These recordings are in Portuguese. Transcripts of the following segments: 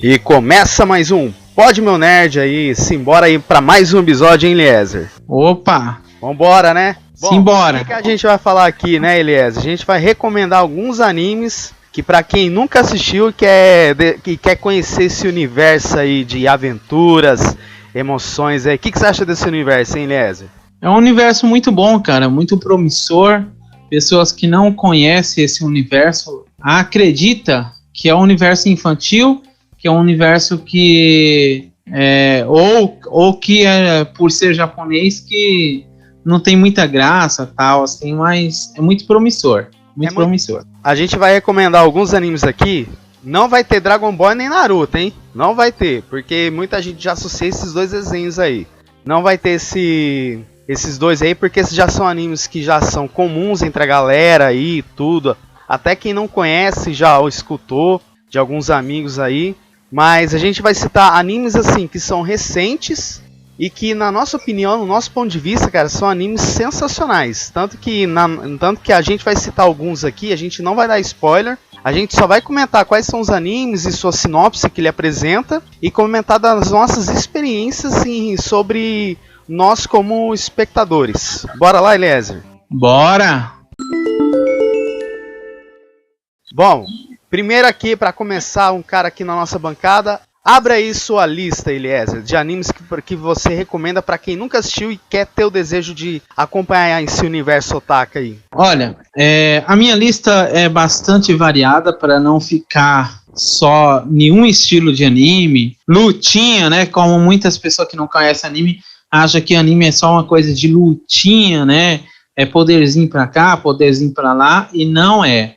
E começa mais um Pod Meu Nerd aí, simbora aí pra mais um episódio, hein, Eliezer? Opa! Vambora, né? Bom, simbora! O que a gente vai falar aqui, né, Eliezer? A gente vai recomendar alguns animes que pra quem nunca assistiu e que quer conhecer esse universo aí de aventuras, emoções aí. O que você acha desse universo, hein, Eliezer? É um universo muito bom, cara, muito promissor. Pessoas que não conhecem esse universo acreditam que é um universo infantil, que é um universo que ou que é por ser japonês que não tem muita graça, tal, assim, mas é muito promissor, promissor. A gente vai recomendar alguns animes aqui. Não vai ter Dragon Ball nem Naruto, hein? Não vai ter, porque muita gente já associa esses dois desenhos aí. Não vai ter esses dois aí, porque esses já são animes que já são comuns entre a galera aí e tudo. Até quem não conhece já o escutou de alguns amigos aí. Mas a gente vai citar animes assim que são recentes e que, na nossa opinião, no nosso ponto de vista, cara, são animes sensacionais. Tanto que a gente vai citar alguns aqui, a gente não vai dar spoiler. A gente só vai comentar quais são os animes e sua sinopse que ele apresenta e comentar das nossas experiências assim, sobre nós como espectadores. Bora lá, Eliezer? Bora! Bom, primeiro aqui, para começar, um cara aqui na nossa bancada. Abra aí sua lista, Eliezer, de animes que você recomenda para quem nunca assistiu e quer ter o desejo de acompanhar esse universo otaka aí. Olha, a minha lista é bastante variada para não ficar só nenhum estilo de anime. Lutinha, né? Como muitas pessoas que não conhecem anime acham que anime é só uma coisa de lutinha, né? É poderzinho pra cá, poderzinho pra lá, e não é.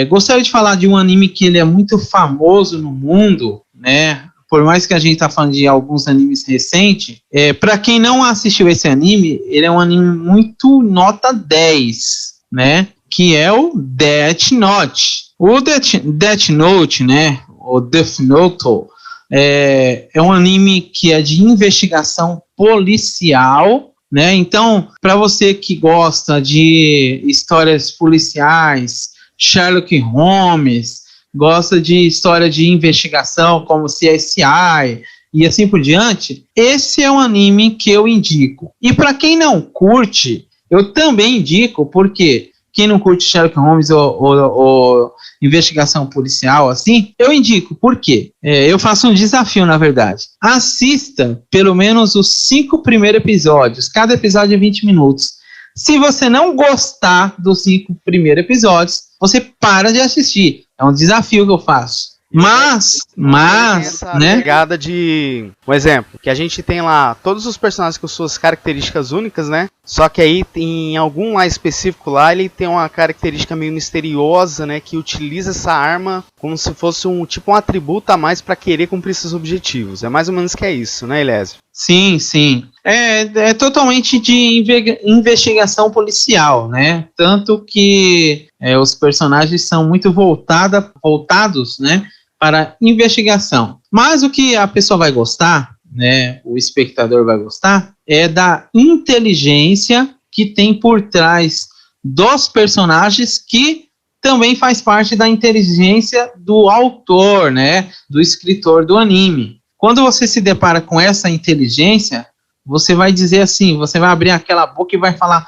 Gostaria de falar de um anime que ele é muito famoso no mundo, né? Por mais que a gente tá falando de alguns animes recentes, para quem não assistiu esse anime, ele é um anime muito nota 10, né? Que é o Death Note. O Death Note, né? O Death Note é um anime que é de investigação policial, né? Então, para você que gosta de histórias policiais, Sherlock Holmes, gosta de história de investigação como CSI e assim por diante, esse é um anime que eu indico. E para quem não curte, eu também indico, porque quem não curte Sherlock Holmes ou investigação policial, assim, eu indico. Por quê? Eu faço um desafio, na verdade. Assista pelo menos os 5 primeiros episódios. Cada episódio é 20 minutos. Se você não gostar dos 5 primeiros episódios, você para de assistir. É um desafio que eu faço. Mas, né? Pegada de um exemplo, que a gente tem lá todos os personagens com suas características únicas, né? Só que aí em algum lá específico lá, ele tem uma característica meio misteriosa, né? Que utiliza essa arma como se fosse um atributo a mais para querer cumprir seus objetivos. É mais ou menos que é isso, né, Elésio? Sim, sim. É totalmente de investigação policial, né? Tanto que os personagens são muito voltados, né? Para investigação. Mas o que a pessoa vai gostar, né, o espectador vai gostar, é da inteligência que tem por trás dos personagens, que também faz parte da inteligência do autor, né, do escritor do anime. Quando você se depara com essa inteligência, você vai dizer assim, você vai abrir aquela boca e vai falar,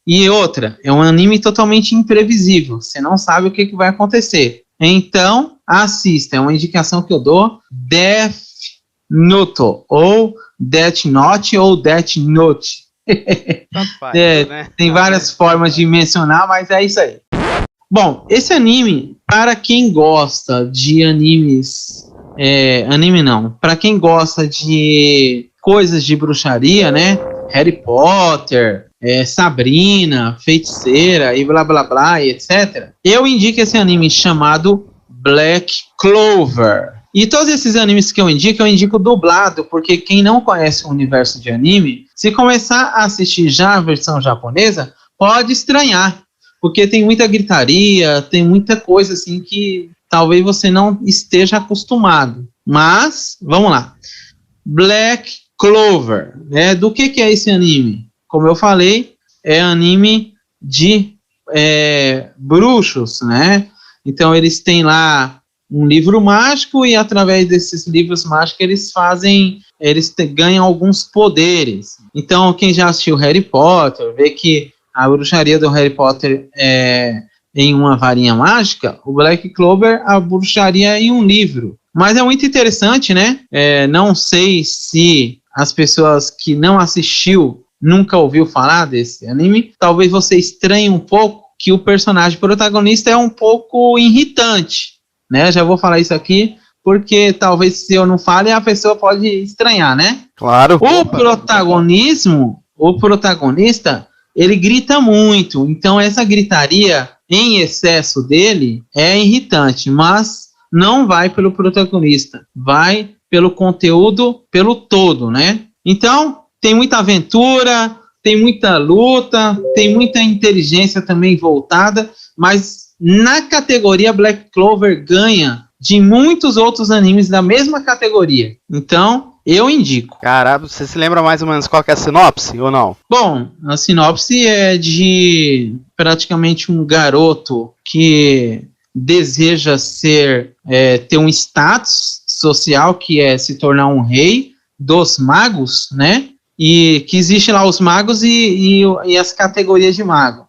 e outra, é um anime totalmente imprevisível, você não sabe o que vai acontecer. Então, assista, é uma indicação que eu dou, Death Note, ou Death Note, ou Death Note. Né? Tem várias formas de mencionar, mas é isso aí. Bom, esse anime, para quem gosta de animes, para quem gosta de coisas de bruxaria, né, Harry Potter, Sabrina, Feiticeira e blá blá blá e etc. Eu indico esse anime chamado Black Clover. E todos esses animes que eu indico dublado, porque quem não conhece o universo de anime, se começar a assistir já a versão japonesa, pode estranhar, porque tem muita gritaria, tem muita coisa assim que talvez você não esteja acostumado. Mas, vamos lá. Black Clover, né? Do que é esse anime? Como eu falei, é anime de bruxos, né? Então eles têm lá um livro mágico e através desses livros mágicos eles ganham alguns poderes. Então, quem já assistiu Harry Potter, vê que a bruxaria do Harry Potter é em uma varinha mágica, o Black Clover, a bruxaria é em um livro. Mas é muito interessante, né? Não sei se as pessoas que não assistiu nunca ouviu falar desse anime. Talvez você estranhe um pouco que o personagem protagonista é um pouco irritante, né? Já vou falar isso aqui, porque talvez se eu não fale, a pessoa pode estranhar, né? Claro. O protagonista, ele grita muito. Então, essa gritaria em excesso dele é irritante, mas não vai pelo protagonista, vai pelo conteúdo, pelo todo, né? Então, tem muita aventura, tem muita luta, tem muita inteligência também voltada, mas na categoria Black Clover ganha de muitos outros animes da mesma categoria. Então, eu indico. Caramba, você se lembra mais ou menos qual que é a sinopse ou não? Bom, a sinopse é de praticamente um garoto que deseja ter um status social, que é se tornar um rei dos magos, né? E que existe lá os magos e as categorias de mago.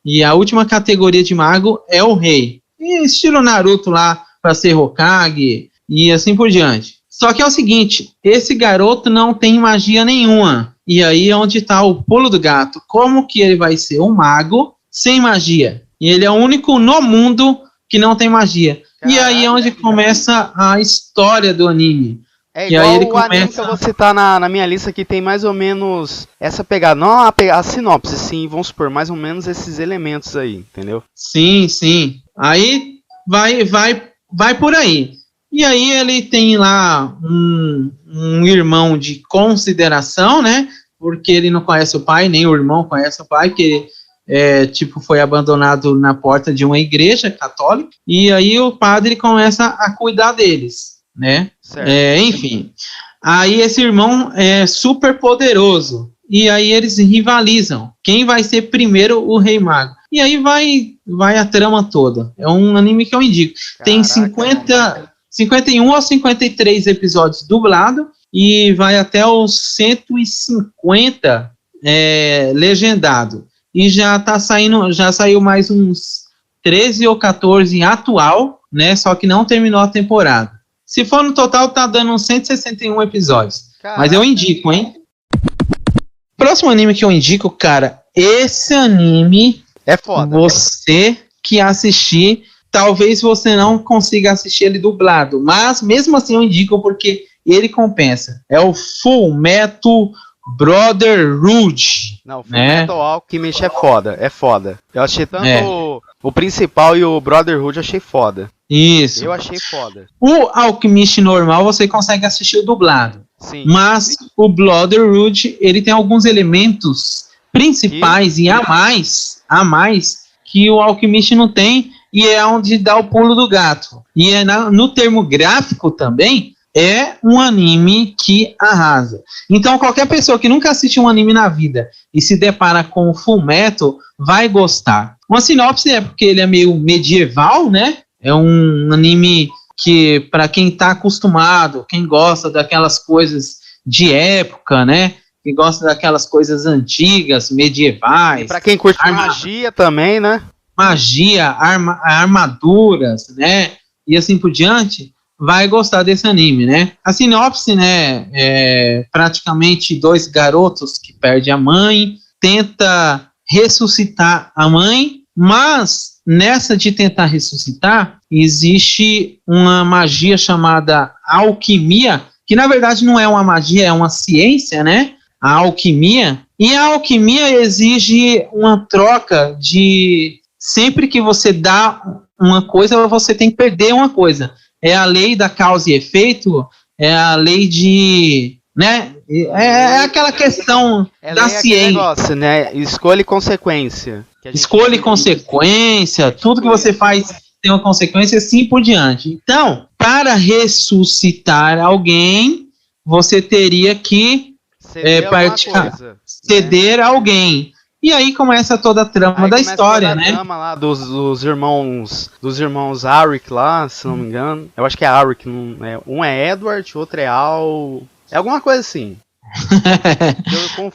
E a última categoria de mago é o rei. E estilo Naruto lá, para ser Hokage e assim por diante. Só que é o seguinte, esse garoto não tem magia nenhuma. E aí é onde está o pulo do gato. Como que ele vai ser um mago sem magia? E ele é o único no mundo que não tem magia. Caraca, e aí é onde começa a história do anime. É igual aí ele anime que eu vou citar na minha lista, que tem mais ou menos essa pegada. Não a sinopse, sim, vamos supor, mais ou menos esses elementos aí, entendeu? Sim, sim. Aí vai por aí. E aí ele tem lá um irmão de consideração, né? Porque ele não conhece o pai, nem o irmão conhece o pai, que foi abandonado na porta de uma igreja católica. E aí o padre começa a cuidar deles, né? Enfim, aí esse irmão é super poderoso e aí eles rivalizam, quem vai ser primeiro o Rei Mago, e aí vai a trama toda. É um anime que eu indico. Tem 51 ou 53 episódios dublado e vai até os 150 legendado, e já saiu mais uns 13 ou 14 atual, né? Só que não terminou a temporada. Se for no total, tá dando uns 161 episódios. Caraca. Mas eu indico, hein? Próximo anime que eu indico, cara, esse anime é foda. Você que assistir, talvez você não consiga assistir ele dublado, mas mesmo assim eu indico porque ele compensa. É o Fullmetal Brotherhood. Não, o Fullmetal Alchemist é foda. Eu achei tanto o principal e o Brotherhood, achei foda. Isso. Eu achei foda. O Alchemist normal você consegue assistir o dublado. Sim. Mas o Brotherhood, ele tem alguns elementos principais e a mais que o Alchemist não tem, e é onde dá o pulo do gato. E no termo gráfico também, é um anime que arrasa. Então qualquer pessoa que nunca assistiu um anime na vida e se depara com o Fullmetal vai gostar. Uma sinopse é porque ele é meio medieval, né? É um anime que, para quem está acostumado, quem gosta daquelas coisas de época, né? Que gosta daquelas coisas antigas, medievais. Para quem curte magia também, né? Magia, armaduras, né? E assim por diante, vai gostar desse anime, né? A sinopse, né? É praticamente dois garotos que perdem a mãe, tenta ressuscitar a mãe, mas nessa de tentar ressuscitar, existe uma magia chamada alquimia, que na verdade não é uma magia, é uma ciência, né? A alquimia. E a alquimia exige uma troca de... Sempre que você dá uma coisa, você tem que perder uma coisa. É a lei da causa e efeito, é a lei de... né? É aquela questão da ciência. Negócio, né? Escolha e consequência. Escolha e consequência, tudo que você faz tem uma consequência, assim por diante. Então, para ressuscitar alguém, você teria que ceder a alguém. E aí começa toda a trama da história, né? A trama lá dos irmãos Arik lá, se não me engano. Eu acho que é Arik, um é Edward, outro é Al... É alguma coisa assim. Eu confundo.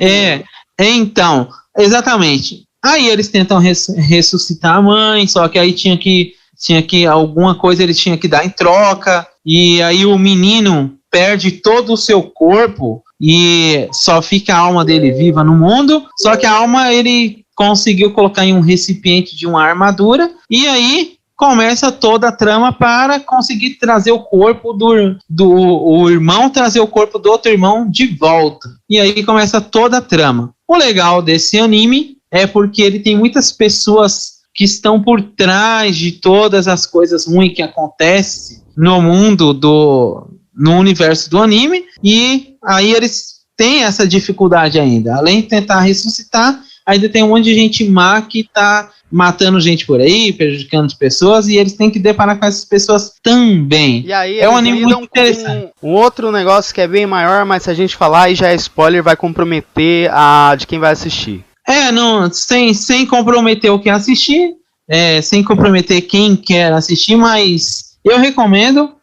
Então, exatamente. Aí eles tentam ressuscitar a mãe, só que aí tinha que alguma coisa ele tinha que dar em troca, e aí o menino perde todo o seu corpo e só fica a alma dele viva no mundo, só que a alma ele conseguiu colocar em um recipiente de uma armadura, e aí começa toda a trama para conseguir trazer o corpo do irmão, trazer o corpo do outro irmão de volta. E aí começa toda a trama. O legal desse anime é porque ele tem muitas pessoas que estão por trás de todas as coisas ruins que acontecem no mundo no universo do anime, e aí eles têm essa dificuldade ainda. Além de tentar ressuscitar, ainda tem um monte de gente má que tá matando gente por aí, prejudicando pessoas, e eles têm que deparar com essas pessoas também. E aí é um anime muito interessante. Um outro negócio que é bem maior, mas se a gente falar e já é spoiler, vai comprometer de quem vai assistir. Não, sem comprometer o que assistir, sem comprometer quem quer assistir, mas eu recomendo.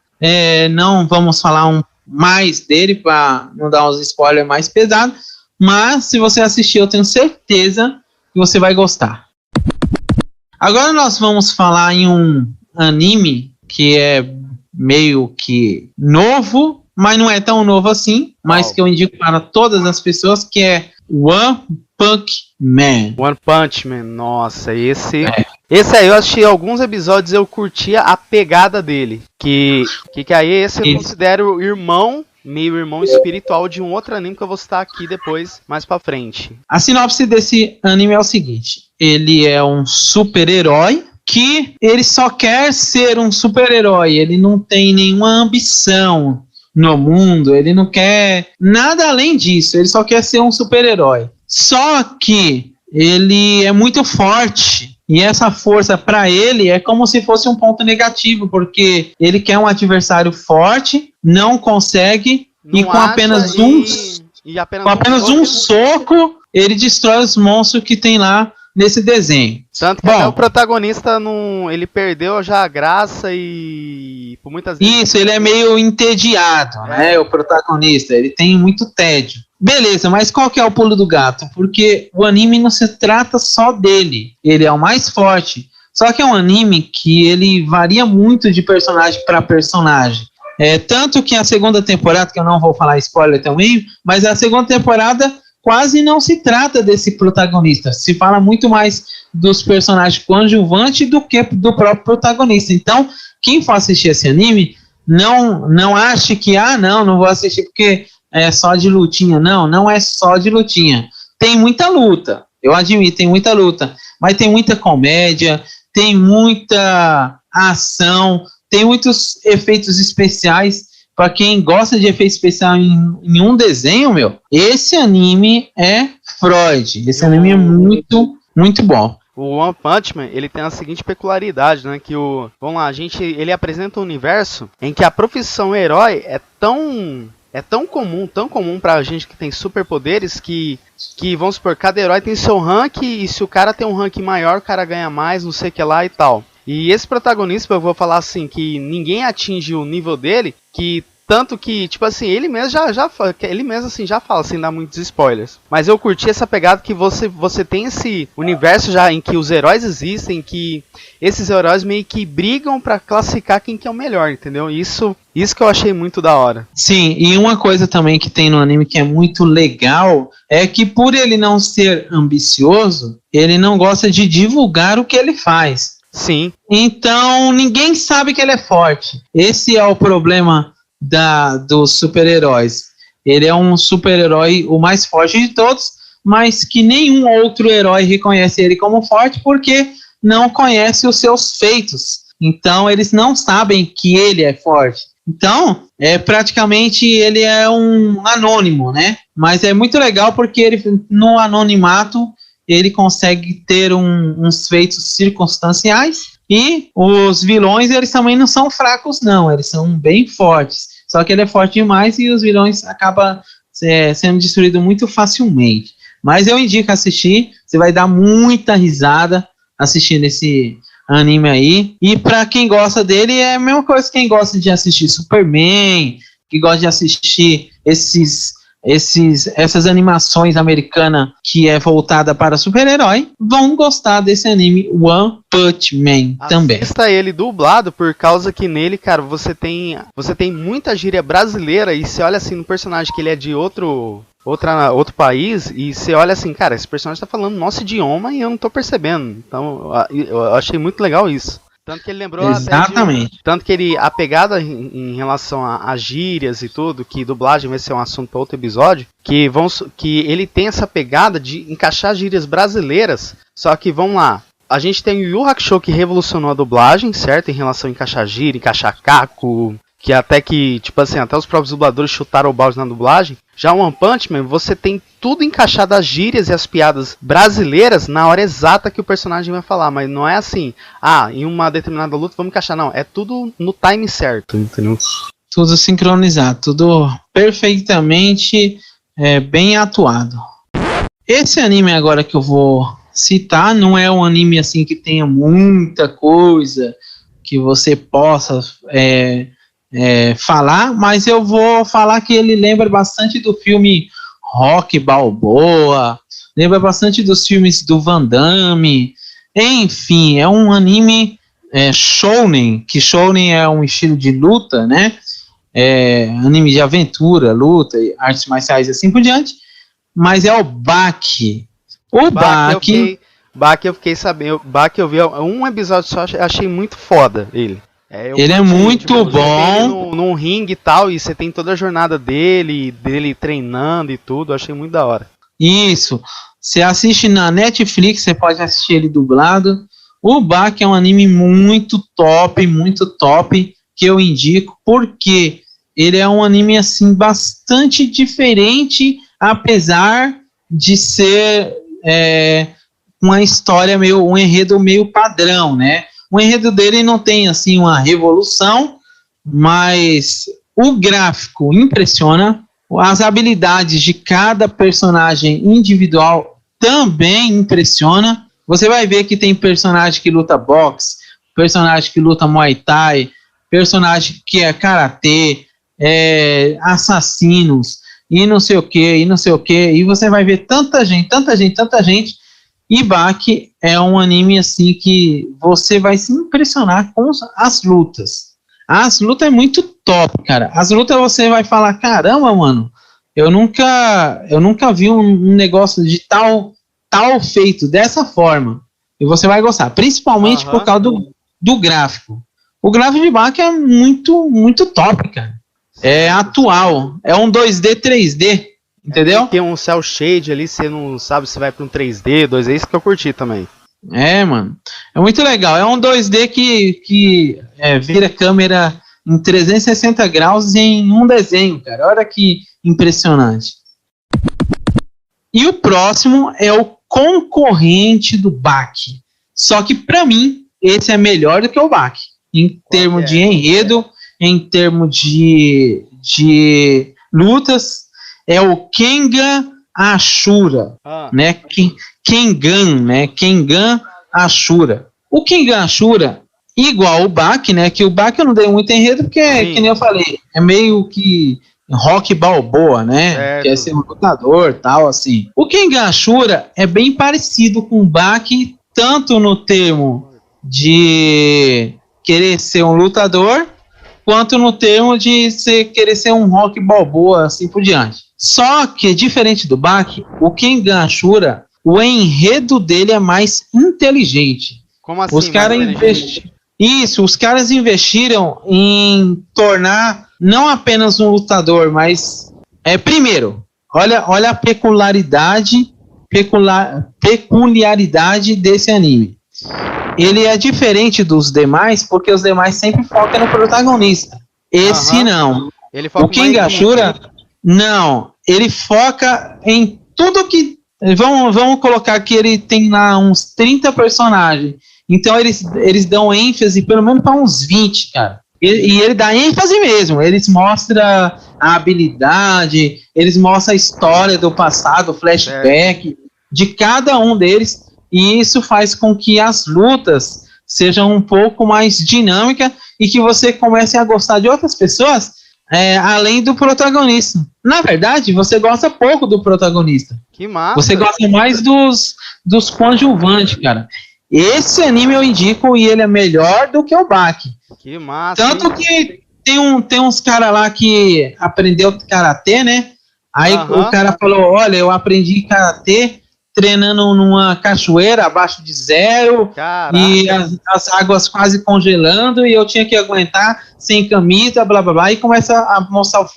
Não vamos falar mais dele para não dar uns spoilers mais pesados, mas se você assistir, eu tenho certeza que você vai gostar. Agora nós vamos falar em um anime que é meio que novo, mas não é tão novo assim, mas que eu indico para todas as pessoas, que é One Punch Man. One Punch Man, nossa, esse aí eu assisti alguns episódios, eu curtia a pegada dele, que aí esse eu considero meio irmão espiritual de um outro anime que eu vou citar aqui depois, mais pra frente. A sinopse desse anime é o seguinte: ele é um super-herói que ele só quer ser um super-herói, ele não tem nenhuma ambição no mundo, ele não quer nada além disso, ele só quer ser um super-herói. Só que ele é muito forte, e essa força para ele é como se fosse um ponto negativo, porque ele quer um adversário forte, não consegue, e com apenas um soco ele destrói os monstros que tem lá nesse desenho. Tanto que até o protagonista ele perdeu já a graça e por muitas vezes... Isso, ele é meio entediado, né? O protagonista, ele tem muito tédio. Beleza, mas qual que é o pulo do gato? Porque o anime não se trata só dele, ele é o mais forte. Só que é um anime que ele varia muito de personagem para personagem. Tanto que a segunda temporada, que eu não vou falar spoiler também, mas a segunda temporada quase não se trata desse protagonista. Se fala muito mais dos personagens coadjuvantes do que do próprio protagonista. Então, quem for assistir esse anime, não ache que, não vou assistir porque é só de lutinha. Não é só de lutinha. Tem muita luta, eu admito, tem muita luta, mas tem muita comédia, tem muita ação, tem muitos efeitos especiais. Para quem gosta de efeito especial em um desenho, esse anime é Freud. Esse anime é muito, muito bom. O One Punch Man, ele tem a seguinte peculiaridade, né? Que ele apresenta um universo em que a profissão herói é tão comum pra gente que tem superpoderes que vamos supor, cada herói tem seu rank, e se o cara tem um rank maior, o cara ganha mais, não sei o que lá e tal. E esse protagonista, eu vou falar assim, que ninguém atinge o nível dele, que tanto que, tipo assim, ele mesmo já fala, sem dar muitos spoilers. Mas eu curti essa pegada que você tem esse universo já em que os heróis existem, que esses heróis meio que brigam pra classificar quem que é o melhor, entendeu? Isso que eu achei muito da hora. Sim, e uma coisa também que tem no anime que é muito legal é que, por ele não ser ambicioso, ele não gosta de divulgar o que ele faz. Sim. Então ninguém sabe que ele é forte. Esse é o problema dos super-heróis. Ele é um super-herói o mais forte de todos, mas que nenhum outro herói reconhece ele como forte porque não conhece os seus feitos. Então eles não sabem que ele é forte. Então, praticamente ele é um anônimo, né? Mas é muito legal porque ele, no anonimato, ele consegue ter uns feitos circunstanciais, e os vilões, eles também não são fracos não, eles são bem fortes, só que ele é forte demais e os vilões acabam sendo destruídos muito facilmente. Mas eu indico assistir, Você vai dar muita risada assistindo esse anime aí. E pra quem gosta dele, é a mesma coisa que quem gosta de assistir Superman, que gosta de assistir essas animações americanas que é voltada para super-herói, vão gostar desse anime One Punch Man também. Assista ele dublado, por causa que nele, cara, você tem muita gíria brasileira e você olha assim no personagem que ele é de outro país e você olha assim, cara, esse personagem tá falando nosso idioma e eu não tô percebendo. Então eu achei muito legal isso. Tanto que ele lembrou exatamente. Tanto que a pegada em relação a gírias e tudo, que dublagem vai ser um assunto para outro episódio, que ele tem essa pegada de encaixar gírias brasileiras, só que vamos lá, a gente tem o Yu Yu Hakusho que revolucionou a dublagem, certo? Em relação a encaixar gíria, encaixar caco, que até os próprios dubladores chutaram o balde na dublagem. Já o One Punch Man, você tem tudo encaixado, as gírias e as piadas brasileiras na hora exata que o personagem vai falar, mas não é assim, em uma determinada luta vamos encaixar, não, é tudo no time certo, entendeu? Tudo sincronizado, tudo perfeitamente bem atuado. Esse anime agora que eu vou citar não é um anime assim que tenha muita coisa que você possa falar, mas eu vou falar que ele lembra bastante do filme Rock Balboa, lembra bastante dos filmes do Van Damme, enfim, é um anime shounen, que shounen é um estilo de luta, né, anime de aventura, luta, artes marciais e assim por diante, mas é o Baki. O Baki eu fiquei sabendo, Baki eu vi um episódio só, achei muito foda ele. Ele é muito bom. Ele num ringue e tal, e você tem toda a jornada dele treinando e tudo, achei muito da hora. Isso, você assiste na Netflix, você pode assistir ele dublado. O Baki é um anime muito top, que eu indico, porque ele é um anime assim, bastante diferente, apesar de ser uma história um enredo meio padrão, né? O enredo dele não tem assim uma revolução, mas o gráfico impressiona, as habilidades de cada personagem individual também impressiona. Você vai ver que tem personagem que luta boxe, personagem que luta Muay Thai, personagem que é karatê, assassinos e não sei o que, e você vai ver tanta gente. E Baki é um anime assim que você vai se impressionar com as lutas. As lutas é muito top, cara. As lutas você vai falar, caramba, mano, eu nunca vi um negócio de tal feito dessa forma. E você vai gostar, principalmente por causa do gráfico. O gráfico de Baki é muito top, cara. É atual, é um 2D, 3D. Entendeu? Tem um cel shade ali, você não sabe se vai para um 3D, 2D, isso que eu curti também. Mano, é muito legal. É um 2D que vira câmera em 360 graus em um desenho, cara. Olha que impressionante. E o próximo é o concorrente do Baki. Só que pra mim, esse é melhor do que o Baki. Em termos de enredo, em termos de lutas. É o Kengan Ashura, né? Kengan Ashura. O Kengan Ashura, igual o Baki, né? Que o Baki eu não dei muito enredo, porque, que nem eu falei, é meio que Rock Balboa, né? Quer ser um lutador, tal, assim. O Kengan Ashura é bem parecido com o Baki, tanto no termo de querer ser um lutador, quanto no termo de querer ser um Rock Balboa, assim por diante. Só que, diferente do Baki, o Kengan Ashura, o enredo dele é mais inteligente. Como assim? Os caras os caras investiram em tornar não apenas um lutador, mas primeiro, olha a peculiaridade desse anime. Ele é diferente dos demais, porque os demais sempre focam no protagonista. Esse não. O Kengan Ashura, não. Ele foca em tudo que... Vamos colocar que ele tem lá uns 30 personagens. Então eles dão ênfase pelo menos para uns 20, cara. E ele dá ênfase mesmo. Eles mostram a habilidade, eles mostram a história do passado, o flashback de cada um deles, e isso faz com que as lutas sejam um pouco mais dinâmicas e que você comece a gostar de outras pessoas, além do protagonista. Na verdade, você gosta pouco do protagonista. Que massa. Você gosta mais dos coadjuvantes, cara. Esse anime eu indico e ele é melhor do que o Baki. Que massa. Tanto que tem uns caras lá que aprendeu karatê, né? Aí o cara falou, olha, eu aprendi karatê treinando numa cachoeira abaixo de zero. Caraca. E as águas quase congelando e eu tinha que aguentar sem camisa, blá blá blá, e começa a mostrar o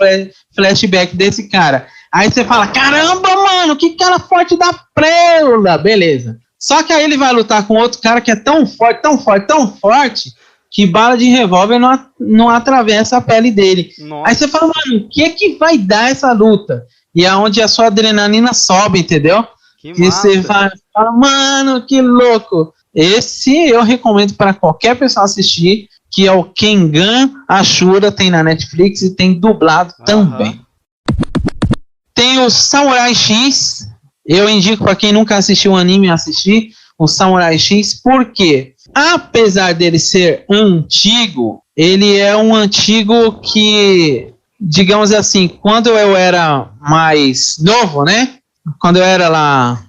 flashback desse cara. Aí você fala, caramba, mano, que cara forte da preula, beleza. Só que aí ele vai lutar com outro cara que é tão forte, tão forte, tão forte, que bala de revólver não atravessa a pele dele. Nossa. Aí você fala, mano, o que vai dar essa luta? E é onde a sua adrenalina sobe, entendeu? Que você fala, mano, que louco. Esse eu recomendo para qualquer pessoa assistir, que é o Kengan Ashura, tem na Netflix e tem dublado também. Tem o Samurai X. Eu indico para quem nunca assistiu o anime assistir o Samurai X, porque apesar dele ser antigo, ele é um antigo que, digamos assim, quando eu era mais novo, né? Quando eu era lá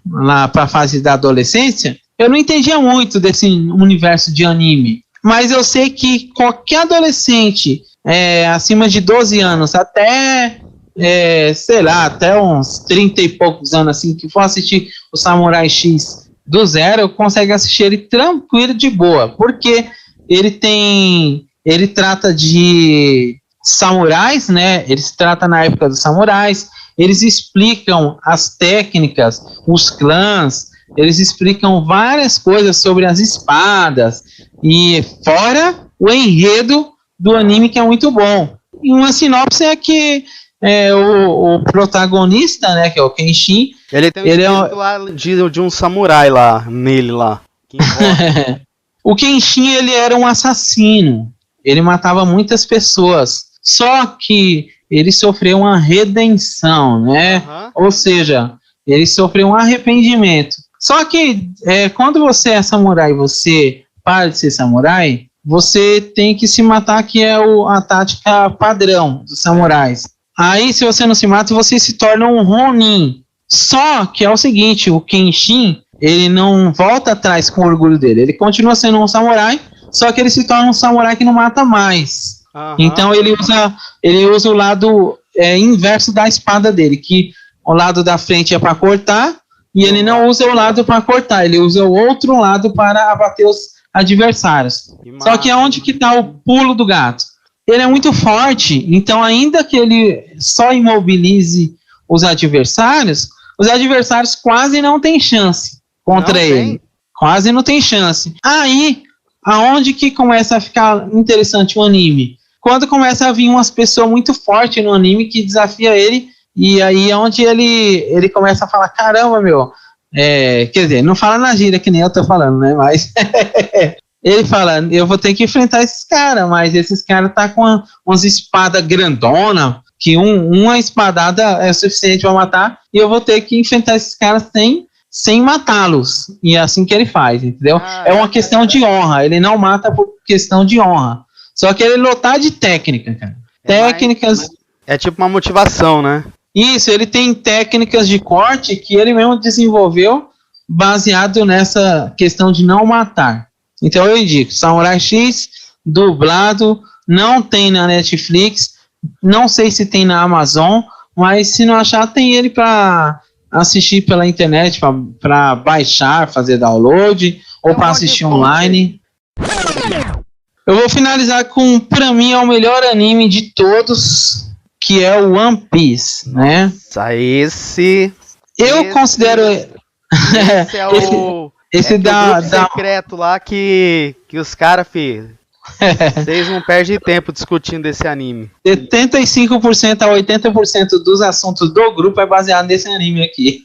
para a fase da adolescência, eu não entendia muito desse universo de anime. Mas eu sei que qualquer adolescente acima de 12 anos, até sei lá, até uns 30 e poucos anos, assim, que for assistir o Samurai X do zero, consegue assistir ele tranquilo, de boa, porque ele trata de samurais, né? Eles tratam na época dos samurais, eles explicam as técnicas, os clãs, eles explicam várias coisas sobre as espadas, e fora o enredo do anime, que é muito bom. E uma sinopse é que o protagonista, né, que é o Kenshin, ele tem um espírito lá de um samurai lá, nele lá. O Kenshin, ele era um assassino, ele matava muitas pessoas, só que ele sofreu uma redenção, né? Ou seja, ele sofreu um arrependimento. Só que quando você é samurai, você para de ser samurai, você tem que se matar, que é a tática padrão dos samurais. Aí, se você não se mata, você se torna um Ronin. Só que é o seguinte, o Kenshin, ele não volta atrás com o orgulho dele. Ele continua sendo um samurai, só que ele se torna um samurai que não mata mais. Então, ele usa o lado inverso da espada dele, que o lado da frente é para cortar, e ele não usa o lado para cortar, ele usa o outro lado para abater os adversários. Só que aonde que está o pulo do gato? Ele é muito forte, então ainda que ele só imobilize os adversários quase não têm chance contra ele. Quase não tem chance. Aí, aonde que começa a ficar interessante o anime? Quando começa a vir umas pessoas muito fortes no anime que desafia ele, e aí é onde ele começa a falar, caramba, meu, quer dizer, não fala na gíria que nem eu tô falando, né, mas ele fala, eu vou ter que enfrentar esses caras, mas esses caras tá com umas espadas grandona, que uma espadada é suficiente para matar, e eu vou ter que enfrentar esses caras sem matá-los, e é assim que ele faz, entendeu? É uma questão de honra, ele não mata por questão de honra, só que ele lotar de técnica, cara. Técnicas... É tipo uma motivação, né? Isso, ele tem técnicas de corte que ele mesmo desenvolveu baseado nessa questão de não matar. Então eu indico, Samurai X, dublado, não tem na Netflix, não sei se tem na Amazon, mas se não achar, tem ele para assistir pela internet, para baixar, fazer download, ou para assistir online. Eu vou finalizar com, para mim, é o melhor anime de todos, que é o One Piece, né? Eu considero... Esse é o... Esse da secreto lá que os caras, filho, vocês não perdem tempo discutindo esse anime. 75% a 80% dos assuntos do grupo é baseado nesse anime aqui.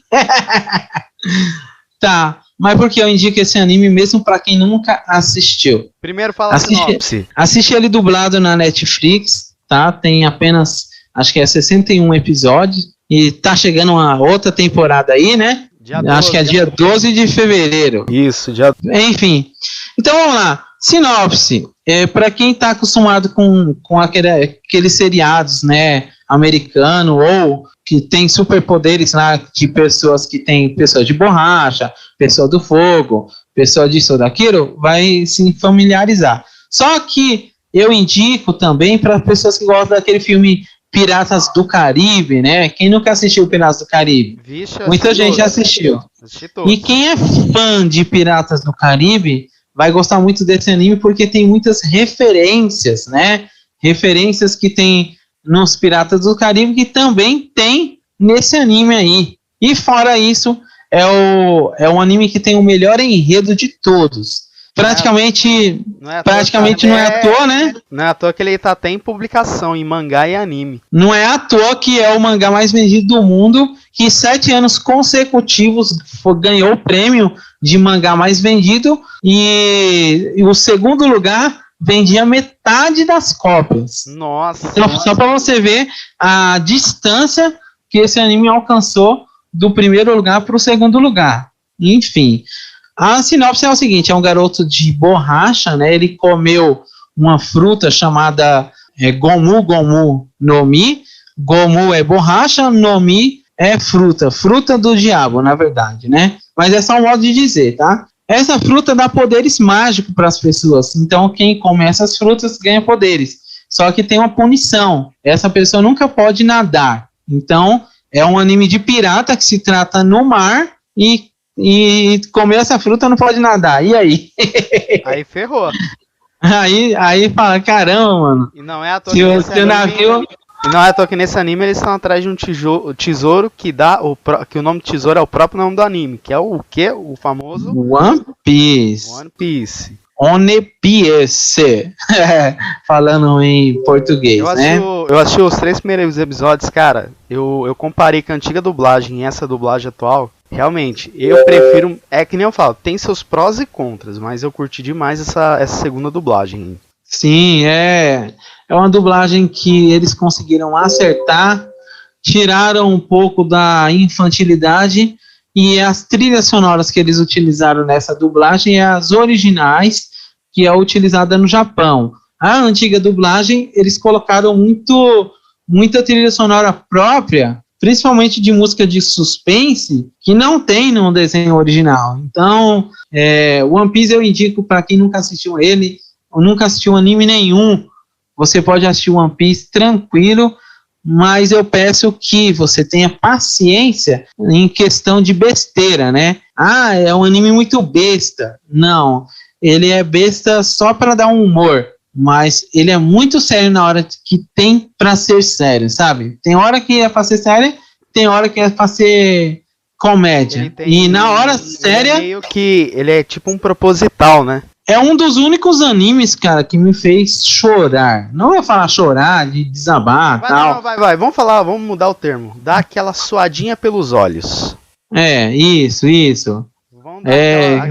Tá, mas por que eu indico esse anime mesmo para quem nunca assistiu? Primeiro fala a sinopse. Assiste ele dublado na Netflix, tá? Tem apenas, acho que 61 episódios. E tá chegando uma outra temporada aí, né? Acho que é dia 12 de fevereiro. Isso, Enfim. Então vamos lá. Sinopse. Para quem está acostumado com aqueles seriados, né, americano, ou que tem superpoderes lá de pessoas que tem pessoa de borracha, pessoa do fogo, pessoa disso ou daquilo, vai se familiarizar. Só que eu indico também para pessoas que gostam daquele filme Piratas do Caribe, né? Quem nunca assistiu Piratas do Caribe? Vixe, muita gente já assistiu. E quem é fã de Piratas do Caribe vai gostar muito desse anime porque tem muitas referências, né? Referências que tem nos Piratas do Caribe que também tem nesse anime aí. E fora isso, é o anime que tem o melhor enredo de todos. Praticamente não é à toa, né? Não é à toa que ele tá até em publicação, em mangá e anime. Não é à toa que é o mangá mais vendido do mundo, que 7 anos consecutivos ganhou o prêmio de mangá mais vendido, e o segundo lugar vendia metade das cópias. Nossa! Então, só para você ver a distância que esse anime alcançou do primeiro lugar para o segundo lugar. Enfim... A sinopse é o seguinte, é um garoto de borracha, né? Ele comeu uma fruta chamada Gomu Gomu no Mi. Gomu é borracha, no Mi é fruta. Fruta do diabo, na verdade, né? Mas é só um modo de dizer, tá? Essa fruta dá poderes mágicos para as pessoas. Então, quem come essas frutas ganha poderes. Só que tem uma punição. Essa pessoa nunca pode nadar. Então, é um anime de pirata que se trata no mar e comer essa fruta não pode nadar. E aí? Aí ferrou. Aí fala, caramba, mano. E não é à toa que nesse anime eles estão atrás de um tesouro que o nome do tesouro é o próprio nome do anime, que é o quê? O famoso One Piece. One Piece. Falando em português, né? Eu assisti os 3 primeiros episódios, cara. Eu comparei com a antiga dublagem e essa dublagem atual. Realmente, eu prefiro... É que nem eu falo, tem seus prós e contras, mas eu curti demais essa segunda dublagem. Sim, é uma dublagem que eles conseguiram acertar, tiraram um pouco da infantilidade, e as trilhas sonoras que eles utilizaram nessa dublagem é as originais, que é utilizada no Japão. A antiga dublagem, eles colocaram muita trilha sonora própria, principalmente de música de suspense, que não tem no desenho original. Então, One Piece eu indico para quem nunca assistiu ele, ou nunca assistiu anime nenhum, você pode assistir One Piece tranquilo, mas eu peço que você tenha paciência em questão de besteira, né? Ah, é um anime muito besta. Não, ele é besta só para dar um humor, mas ele é muito sério na hora que tem pra ser sério, sabe? Tem hora que é pra ser sério, tem hora que é pra ser comédia. E na hora séria... Meio que ele é tipo um proposital, né? É um dos únicos animes, cara, que me fez chorar. Não vou falar chorar, de desabar e tal. Não, vai. Vamos mudar o termo. Dá aquela suadinha pelos olhos. Isso. Vamos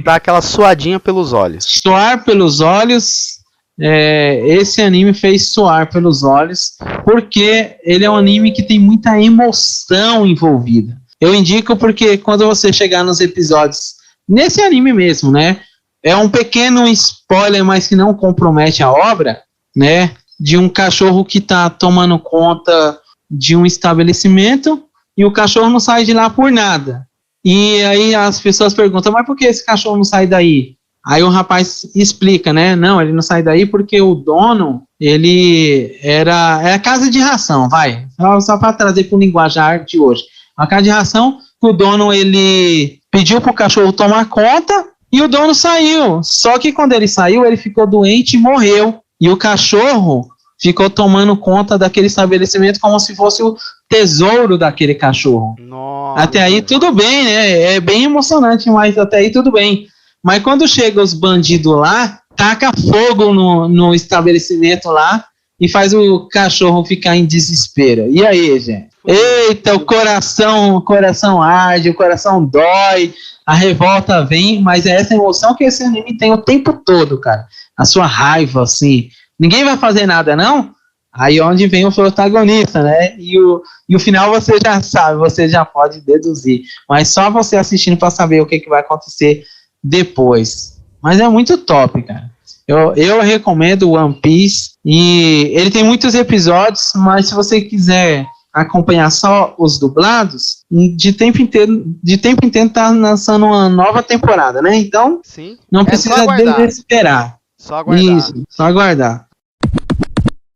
dar aquela suadinha pelos olhos. Suar pelos olhos... esse anime fez suar pelos olhos, porque ele é um anime que tem muita emoção envolvida. Eu indico porque quando você chegar nos episódios, nesse anime mesmo, né? É um pequeno spoiler, mas que não compromete a obra, né? De um cachorro que tá tomando conta de um estabelecimento e o cachorro não sai de lá por nada. E aí as pessoas perguntam, mas por que esse cachorro não sai daí? Aí o rapaz explica, né? Não, ele não sai daí porque o dono, ele era casa de ração, vai. Só para trazer para o linguajar de hoje. A casa de ração, que o dono, ele pediu para o cachorro tomar conta e o dono saiu. Só que quando ele saiu, ele ficou doente e morreu. E o cachorro ficou tomando conta daquele estabelecimento como se fosse o tesouro daquele cachorro. Nossa. Até aí tudo bem, né? É bem emocionante, mas até aí tudo bem. Mas quando chega os bandidos lá, taca fogo no estabelecimento lá e faz o cachorro ficar em desespero. E aí, gente? Eita, o coração arde, o coração dói, a revolta vem, mas é essa emoção que esse anime tem o tempo todo, cara. A sua raiva, assim. Ninguém vai fazer nada, não? Aí onde vem o protagonista, né? E o final você já sabe, você já pode deduzir. Mas só você assistindo para saber o que vai acontecer depois. Mas é muito top, cara. Eu recomendo One Piece. E ele tem muitos episódios, mas se você quiser acompanhar só os dublados, de tempo em tempo tá lançando uma nova temporada, né? Então, sim, não precisa desesperar. Só aguardar. Isso, só aguardar.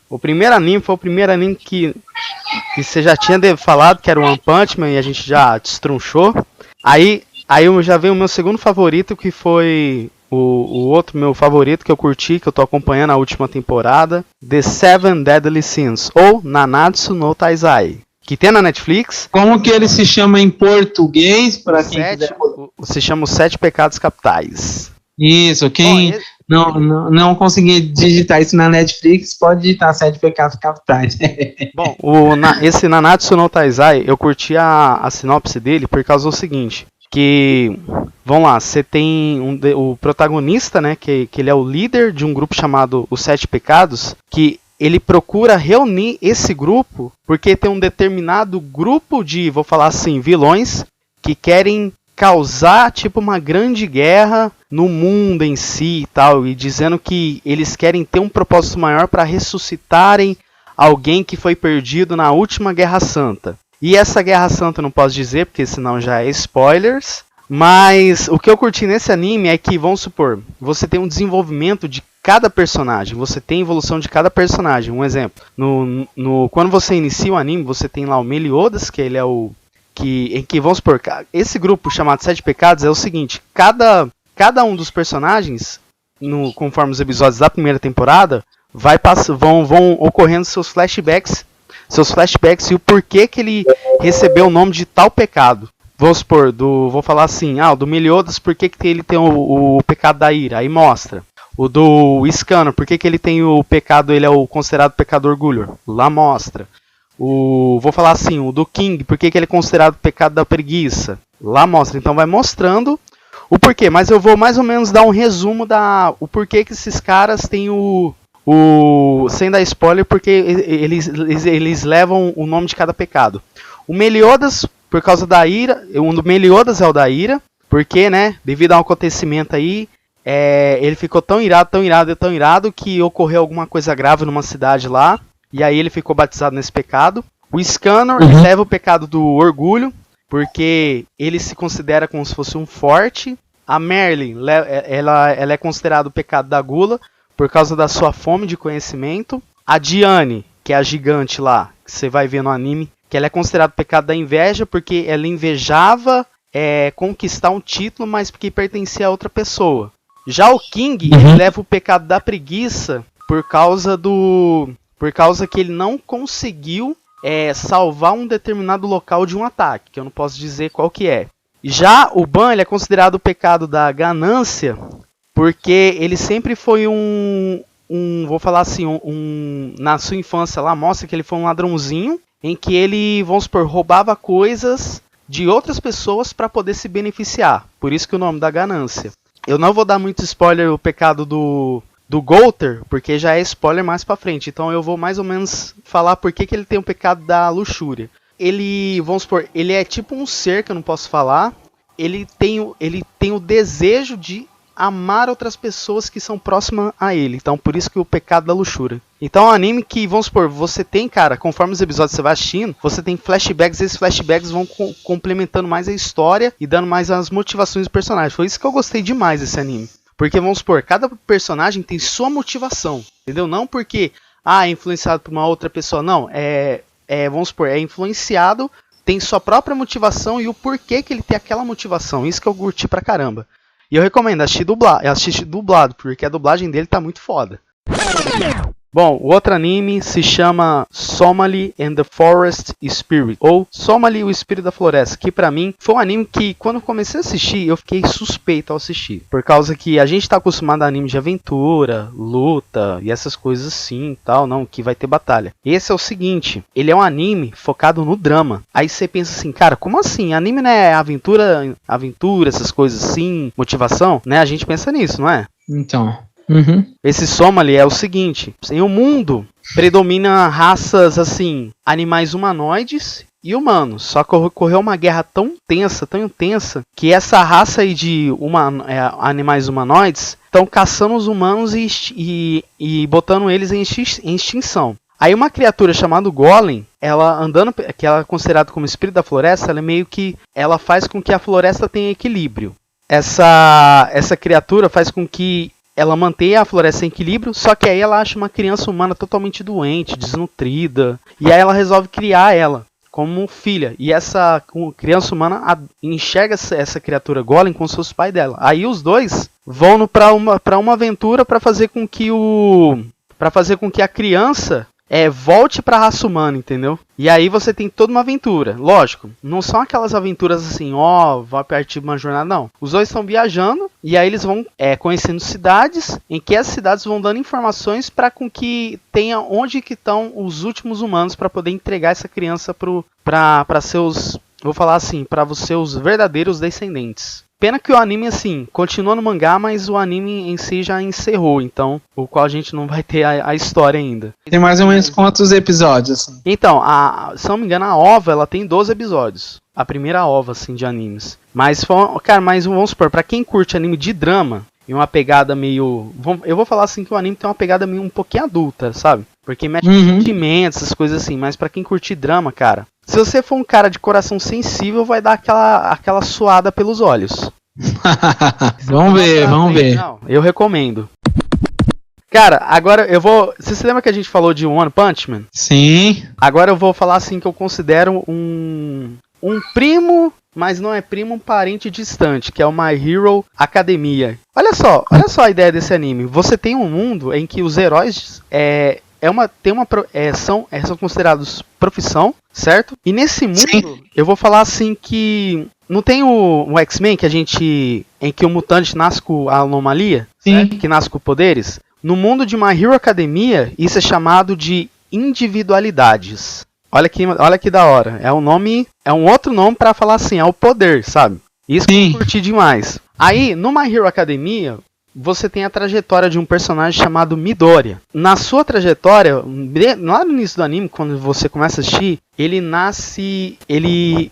O primeiro anime foi o primeiro anime que você já tinha falado, que era o One Punch Man, e a gente já destrunchou. Aí já veio o meu segundo favorito, que foi o outro meu favorito que eu curti, que eu tô acompanhando a última temporada, The Seven Deadly Sins, ou Nanatsu no Taizai, que tem na Netflix. Como que ele se chama em português? Para quem quiser... Se chama Os Sete Pecados Capitais. Isso, quem não conseguir digitar isso na Netflix, pode digitar Sete Pecados Capitais. Bom, esse Nanatsu no Taizai, eu curti a sinopse dele por causa do seguinte, que, vamos lá, você tem o protagonista, né, que ele é o líder de um grupo chamado Os Sete Pecados, que ele procura reunir esse grupo, porque tem um determinado grupo de, vou falar assim, vilões, que querem causar tipo uma grande guerra no mundo em si e tal, e dizendo que eles querem ter um propósito maior para ressuscitarem alguém que foi perdido na última Guerra Santa. E essa Guerra Santa eu não posso dizer, porque senão já é spoilers, mas o que eu curti nesse anime é que, vamos supor, você tem um desenvolvimento de cada personagem, você tem evolução de cada personagem. Um exemplo, quando você inicia o anime, você tem lá o Meliodas, que ele é o que vamos supor, esse grupo chamado Sete Pecados é o seguinte, cada um dos personagens, conforme os episódios da primeira temporada, vão ocorrendo seus flashbacks e o porquê que ele recebeu o nome de tal pecado. Vamos supor, vou falar assim, do Meliodas, por que ele tem o pecado da ira? Aí mostra. O do Scanner, por que ele tem o pecado, ele é o considerado pecado orgulho? Lá mostra. Vou falar assim, o do King, por que ele é considerado pecado da preguiça? Lá mostra, então vai mostrando o porquê, mas eu vou mais ou menos dar um resumo o porquê que esses caras têm sem dar spoiler, porque eles levam o nome de cada pecado. O Meliodas, por causa da ira, o do Meliodas é o da ira, porque, né, devido a um acontecimento aí, ele ficou tão irado, que ocorreu alguma coisa grave numa cidade lá, e aí ele ficou batizado nesse pecado. O Scanner leva o pecado do orgulho, porque ele se considera como se fosse um forte. A Merlin, ela é considerada o pecado da gula, por causa da sua fome de conhecimento. A Diane, que é a gigante lá, que você vai ver no anime, que ela é considerada o pecado da inveja, porque ela invejava conquistar um título, mas que pertencia a outra pessoa. Já o King, ele leva o pecado da preguiça, por causa que ele não conseguiu salvar um determinado local de um ataque, que eu não posso dizer qual que é. Já o Ban, ele é considerado o pecado da ganância, porque ele sempre foi vou falar assim, na sua infância lá, mostra que ele foi um ladrãozinho, em que ele, vamos supor, roubava coisas de outras pessoas para poder se beneficiar. Por isso que o nome da ganância. Eu não vou dar muito spoiler o pecado do Golter, porque já é spoiler mais pra frente. Então eu vou mais ou menos falar por que ele tem o pecado da luxúria. Ele, vamos supor, ele é tipo um ser que eu não posso falar. Ele tem o desejo de amar outras pessoas que são próximas a ele. Então por isso que o pecado da luxúria. Então é um anime que, vamos supor, você tem, cara, conforme os episódios você vai assistindo, você tem flashbacks, e esses flashbacks vão complementando mais a história e dando mais as motivações do personagem. Foi isso que eu gostei demais desse anime. Porque, vamos supor, cada personagem tem sua motivação, entendeu? Não porque, é influenciado por uma outra pessoa, não. Vamos supor, é influenciado, tem sua própria motivação e o porquê que ele tem aquela motivação. Isso que eu curti pra caramba. E eu recomendo assistir dublado, porque a dublagem dele tá muito foda. Bom, o outro anime se chama Somali and the Forest Spirit, ou Somali, o Espírito da Floresta, que pra mim foi um anime que, quando eu comecei a assistir, eu fiquei suspeito ao assistir. Por causa que a gente tá acostumado a anime de aventura, luta e essas coisas assim e tal, não, que vai ter batalha. Esse é o seguinte, ele é um anime focado no drama. Aí você pensa assim, cara, como assim? Anime não é aventura, essas coisas assim, motivação, né? A gente pensa nisso, não é? Então... Esse soma ali é o seguinte: em um mundo predomina raças assim, animais humanoides e humanos. Só que ocorreu uma guerra tão intensa, que essa raça aí de animais humanoides estão caçando os humanos e botando eles em extinção. Aí uma criatura chamada Golem, que ela é considerada como espírito da floresta, ela faz com que a floresta tenha equilíbrio. Essa criatura faz com que ela mantenha a floresta em equilíbrio, só que aí ela acha uma criança humana totalmente doente, desnutrida, e aí ela resolve criar ela como filha. E essa criança humana enxerga essa criatura Golem com seus pais dela. Aí os dois vão para uma aventura para fazer com que a criança volte pra raça humana, entendeu? E aí você tem toda uma aventura. Lógico, não são aquelas aventuras assim, vai partir uma jornada, não. Os dois estão viajando e aí eles vão conhecendo cidades, em que as cidades vão dando informações para com que tenha onde que estão os últimos humanos para poder entregar essa criança para seus, vou falar assim, para os seus verdadeiros descendentes. Pena que o anime, assim, continua no mangá, mas o anime em si já encerrou, então, o qual a gente não vai ter a história ainda. Tem mais ou menos quantos episódios? Assim? Então, se não me engano, a OVA, ela tem 12 episódios. A primeira OVA, assim, de animes. Mas vamos supor, pra quem curte anime de drama, e uma pegada meio... Eu vou falar assim que o anime tem uma pegada meio um pouquinho adulta, sabe? Porque mexe com sentimentos, essas coisas assim, mas pra quem curte drama, cara... Se você for um cara de coração sensível, vai dar aquela suada pelos olhos. Vamos ver. Não, eu recomendo. Cara, agora eu vou... Você se lembra que a gente falou de One Punch Man? Sim. Agora eu vou falar assim que eu considero um primo, mas não é primo, um parente distante, que é o My Hero Academia. Olha só a ideia desse anime. Você tem um mundo em que os heróis são considerados profissão, certo? E nesse mundo, sim, eu vou falar assim que não tem o X-Men em que o mutante nasce com a anomalia, certo? Que nasce com poderes. No mundo de My Hero Academia, isso é chamado de individualidades. Olha que da hora. É um outro nome para falar assim, é o poder, sabe? Isso que eu curti demais. Aí, no My Hero Academia, você tem a trajetória de um personagem chamado Midoriya. Na sua trajetória, lá no início do anime, quando você começa a assistir,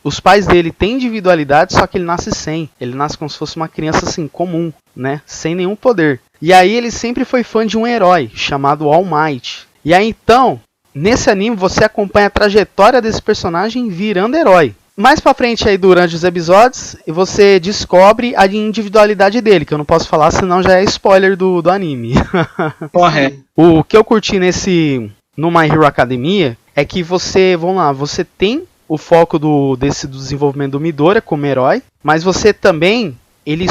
os pais dele têm individualidade, só que ele nasce sem. Ele nasce como se fosse uma criança assim, comum, né? Sem nenhum poder. E aí ele sempre foi fã de um herói, chamado All Might. E aí então, nesse anime, você acompanha a trajetória desse personagem virando herói. Mais pra frente aí, durante os episódios, você descobre a individualidade dele, que eu não posso falar, senão já é spoiler do anime. Correto. O que eu curti no My Hero Academia é que você tem o foco do desenvolvimento do Midoriya como herói, mas você também... Ele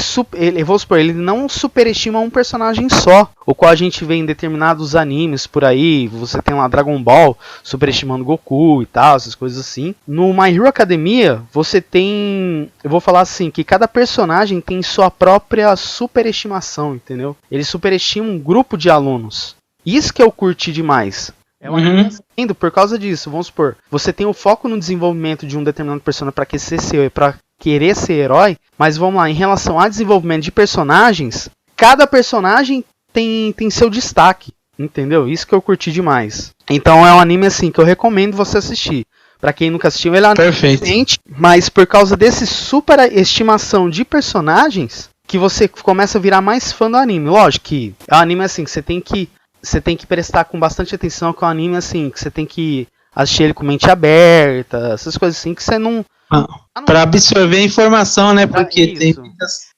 não superestima um personagem só, o qual a gente vê em determinados animes por aí. Você tem lá Dragon Ball superestimando Goku e tal, essas coisas assim. No My Hero Academia, você tem... Eu vou falar assim, que cada personagem tem sua própria superestimação, entendeu? Ele superestima um grupo de alunos. Isso que eu curti demais. É um anime lindo por causa disso. Vamos supor, você tem o foco no desenvolvimento de um determinado personagem para querer ser herói, mas vamos lá, em relação a desenvolvimento de personagens, cada personagem tem seu destaque, entendeu? Isso que eu curti demais. Então é um anime assim que eu recomendo você assistir. Pra quem nunca assistiu, ele é diferente, mas por causa desse superestimação de personagens, que você começa a virar mais fã do anime. Lógico que é um anime assim que você tem que prestar com bastante atenção, que é um anime assim que você tem que assistir ele com mente aberta, essas coisas assim que você não... Para absorver a informação, né? Porque tem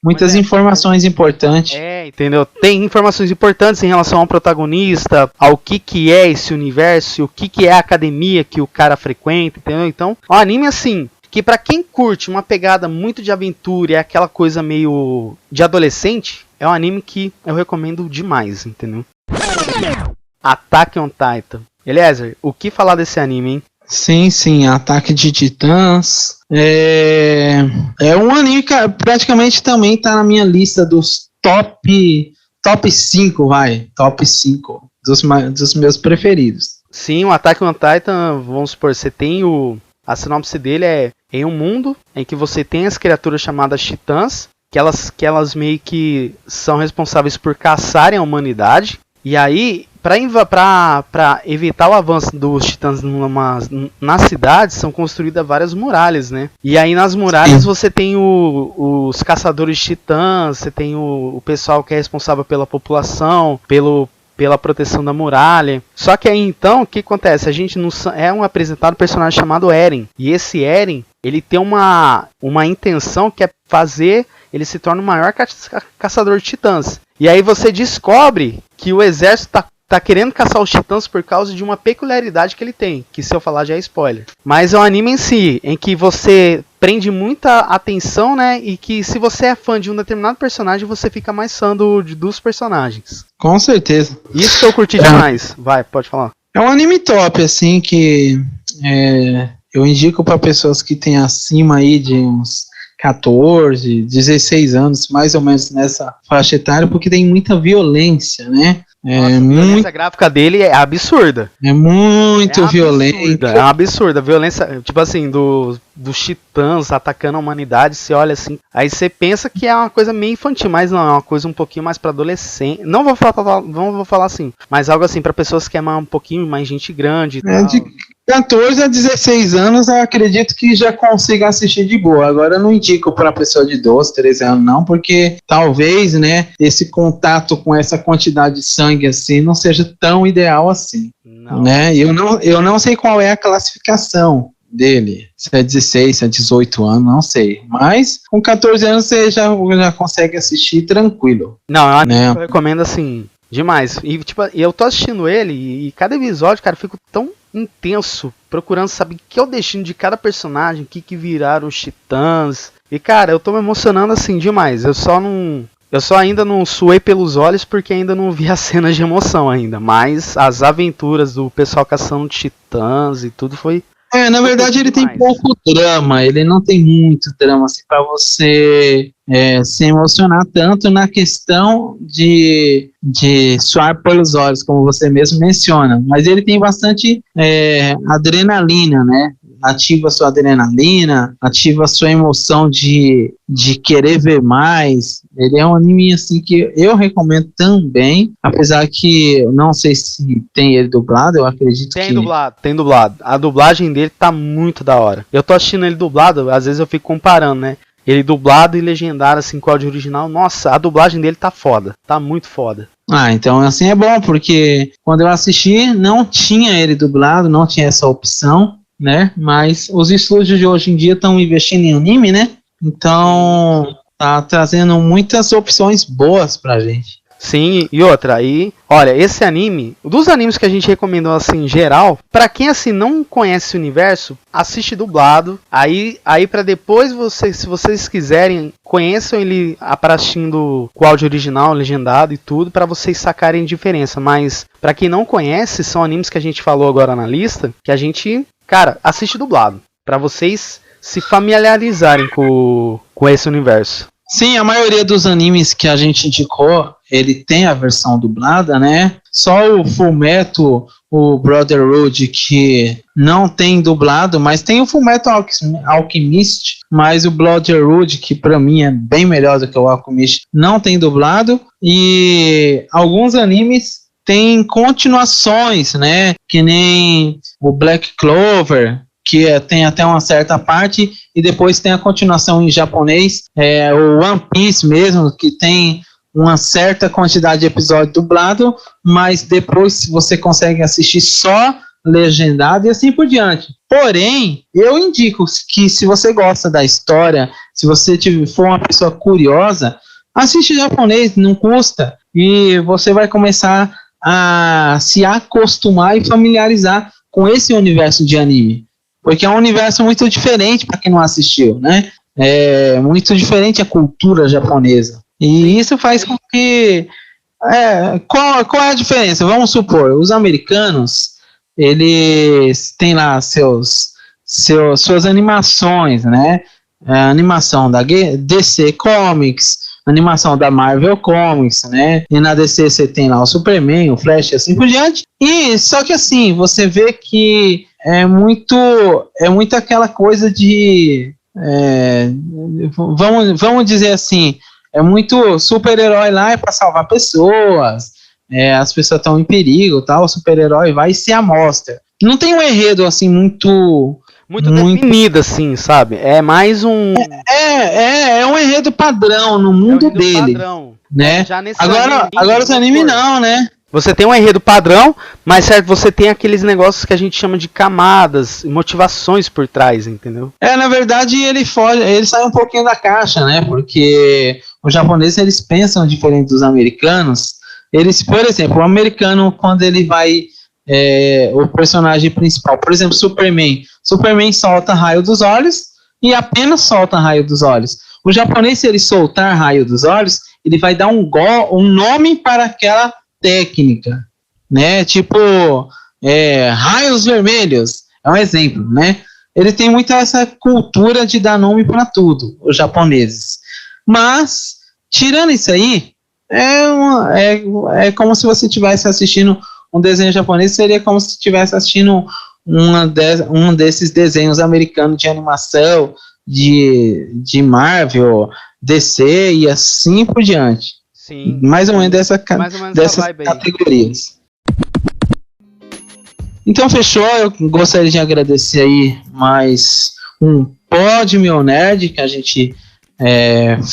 muitas informações importantes. Entendeu? Tem informações importantes em relação ao protagonista, ao que é esse universo, o que é a academia que o cara frequenta, entendeu? Então, um anime assim, que pra quem curte uma pegada muito de aventura e aquela coisa meio de adolescente, é um anime que eu recomendo demais, entendeu? Attack on Titan. Eliezer, o que falar desse anime, hein? Sim, Ataque de Titãs. É um anime que praticamente também tá na minha lista dos top 5, top 5 dos meus preferidos. Sim, o Attack on Titan, vamos supor, você tem a sinopse dele em um mundo em que você tem as criaturas chamadas Titãs, que elas meio que são responsáveis por caçarem a humanidade. E aí, para evitar o avanço dos titãs na cidade, são construídas várias muralhas, né? E aí nas muralhas você tem os caçadores de titãs, você tem o pessoal que é responsável pela população, pela proteção da muralha. Só que aí então, o que acontece? A gente não é um apresentado personagem chamado Eren. E esse Eren, ele tem uma intenção que é fazer ele se torna o maior caçador de titãs. E aí você descobre que o exército tá querendo caçar os titãs por causa de uma peculiaridade que ele tem, que se eu falar já é spoiler. Mas é um anime em si, em que você prende muita atenção, né? E que se você é fã de um determinado personagem, você fica mais fã dos personagens. Com certeza. Isso que eu curti demais. Vai, pode falar. É um anime top, assim, que eu indico para pessoas que têm acima aí de uns 14, 16 anos, mais ou menos nessa faixa etária, porque tem muita violência, né? Nossa, a violência gráfica dele é absurda. É muito violenta. É uma absurda. A violência, tipo assim, dos titãs atacando a humanidade, você olha assim, aí você pensa que é uma coisa meio infantil, mas não, é uma coisa um pouquinho mais pra adolescente. Não vou falar assim, mas algo assim pra pessoas que é um pouquinho mais gente grande e tal. De 14 a 16 anos, eu acredito que já consiga assistir de boa. Agora eu não indico para pessoa de 12, 13 anos não, porque talvez, né, esse contato com essa quantidade de sangue assim não seja tão ideal assim. Não. Né? Eu não sei qual é a classificação dele, se é 16, se é 18 anos, não sei. Mas com 14 anos você já consegue assistir tranquilo. Não, eu recomendo assim, demais. E tipo, eu tô assistindo ele e cada episódio, cara, eu fico tão intenso, procurando saber o que é o destino de cada personagem, o que viraram os titãs. E cara, eu tô me emocionando assim demais. Eu só ainda não suei pelos olhos porque ainda não vi as cenas de emoção ainda. Mas as aventuras do pessoal caçando titãs e tudo foi... na verdade ele tem pouco drama, ele não tem muito drama assim para você se emocionar tanto na questão de suar pelos olhos, como você mesmo menciona, mas ele tem bastante adrenalina, né? Ativa sua adrenalina, ativa sua emoção de querer ver mais. Ele é um anime assim que eu recomendo também, apesar que não sei se tem ele dublado, eu acredito que... Tem dublado. A dublagem dele tá muito da hora. Eu tô assistindo ele dublado, às vezes eu fico comparando, né? Ele dublado e legendado assim com o áudio original. Nossa, a dublagem dele tá foda, tá muito foda. Então assim é bom, porque quando eu assisti não tinha ele dublado, não tinha essa opção, né? Mas os estúdios de hoje em dia estão investindo em anime, né? Então tá trazendo muitas opções boas pra gente. Sim, e outra, aí, olha, esse anime, dos animes que a gente recomendou assim em geral, pra quem assim não conhece o universo, assiste dublado, aí pra depois se vocês quiserem, conheçam ele assistindo com o áudio original, legendado e tudo, pra vocês sacarem a diferença, mas pra quem não conhece, são animes que a gente falou agora na lista, que a gente, cara, assiste dublado, pra vocês se familiarizarem com esse universo. Sim, a maioria dos animes que a gente indicou, ele tem a versão dublada, né? Só o Fullmetal, o Brotherhood, que não tem dublado, mas tem o Fullmetal Alchemist, mas o Brotherhood, que pra mim é bem melhor do que o Alchemist, não tem dublado. E alguns animes têm continuações, né? Que nem o Black Clover, que tem até uma certa parte, e depois tem a continuação em japonês, o One Piece mesmo, que tem uma certa quantidade de episódio dublado, mas depois você consegue assistir só legendado e assim por diante. Porém, eu indico que se você gosta da história, se você for uma pessoa curiosa, assiste japonês, não custa, e você vai começar a se acostumar e familiarizar com esse universo de anime. Porque é um universo muito diferente para quem não assistiu, né? É muito diferente a cultura japonesa. E isso faz com que... qual é a diferença? Vamos supor, os americanos, eles têm lá suas animações, né? A animação da DC Comics, animação da Marvel Comics, né? E na DC você tem lá o Superman, o Flash e assim por diante. E só que assim, você vê que é muito aquela coisa de vamos dizer assim, é muito super-herói lá é para salvar pessoas, as pessoas estão em perigo, tal, o super-herói vai e se amostra. Não tem um enredo assim muito definido, assim, sabe? É mais um... É um enredo padrão no mundo dele. Padrão. Né? Já nesse agora os animes não, né? Você tem um enredo padrão, mas certo, você tem aqueles negócios que a gente chama de camadas, motivações por trás, entendeu? Na verdade ele sai um pouquinho da caixa, né? Porque os japoneses eles pensam diferente dos americanos. Eles, por exemplo, o americano quando ele vai o personagem principal, por exemplo, Superman solta raio dos olhos e apenas solta raio dos olhos. O japonês, se ele soltar raio dos olhos, ele vai dar um nome para aquela técnica, né? Tipo, raios vermelhos, é um exemplo, né? Ele tem muito essa cultura de dar nome para tudo, os japoneses. Mas, tirando isso aí, é como se você estivesse assistindo um desenho japonês, seria como se estivesse assistindo um desses desenhos americanos de animação, de Marvel, DC e assim por diante. Sim. Mais ou menos dessas categorias. Então fechou, eu gostaria de agradecer aí mais um Pod Meu Nerd que a gente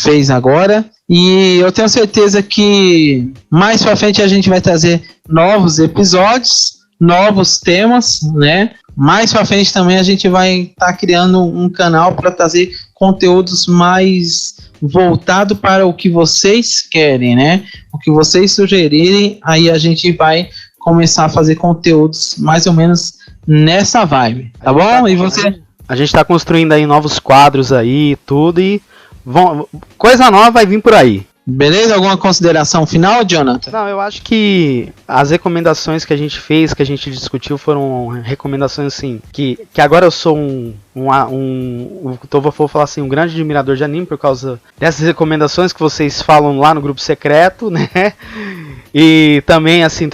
fez agora. E eu tenho certeza que mais pra frente a gente vai trazer novos episódios, novos temas, né? Mais pra frente também a gente vai estar criando um canal para trazer conteúdos mais voltado para o que vocês querem, né? O que vocês sugerirem, aí a gente vai começar a fazer conteúdos mais ou menos nessa vibe, tá bom? E você? A gente tá construindo aí novos quadros aí, tudo, e coisa nova vai vir por aí. Beleza? Alguma consideração final, Jonathan? Não, eu acho que as recomendações que a gente fez, que a gente discutiu, foram recomendações assim, que agora eu sou vou falar assim, um grande admirador de anime por causa dessas recomendações que vocês falam lá no grupo secreto, né? E também assim,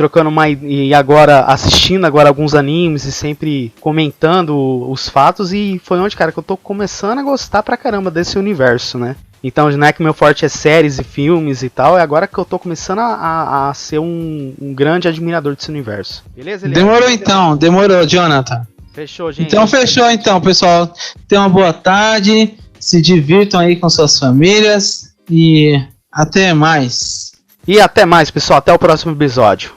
e agora assistindo alguns animes e sempre comentando os fatos, e foi onde, cara, que eu tô começando a gostar pra caramba desse universo, né? Então, não é que meu forte é séries e filmes e tal, é agora que eu tô começando a ser um grande admirador desse universo. Beleza? Demorou, Jonathan. Fechou, gente. Então, fechou então, pessoal. Tenham uma boa tarde, se divirtam aí com suas famílias e até mais. E até mais, pessoal. Até o próximo episódio.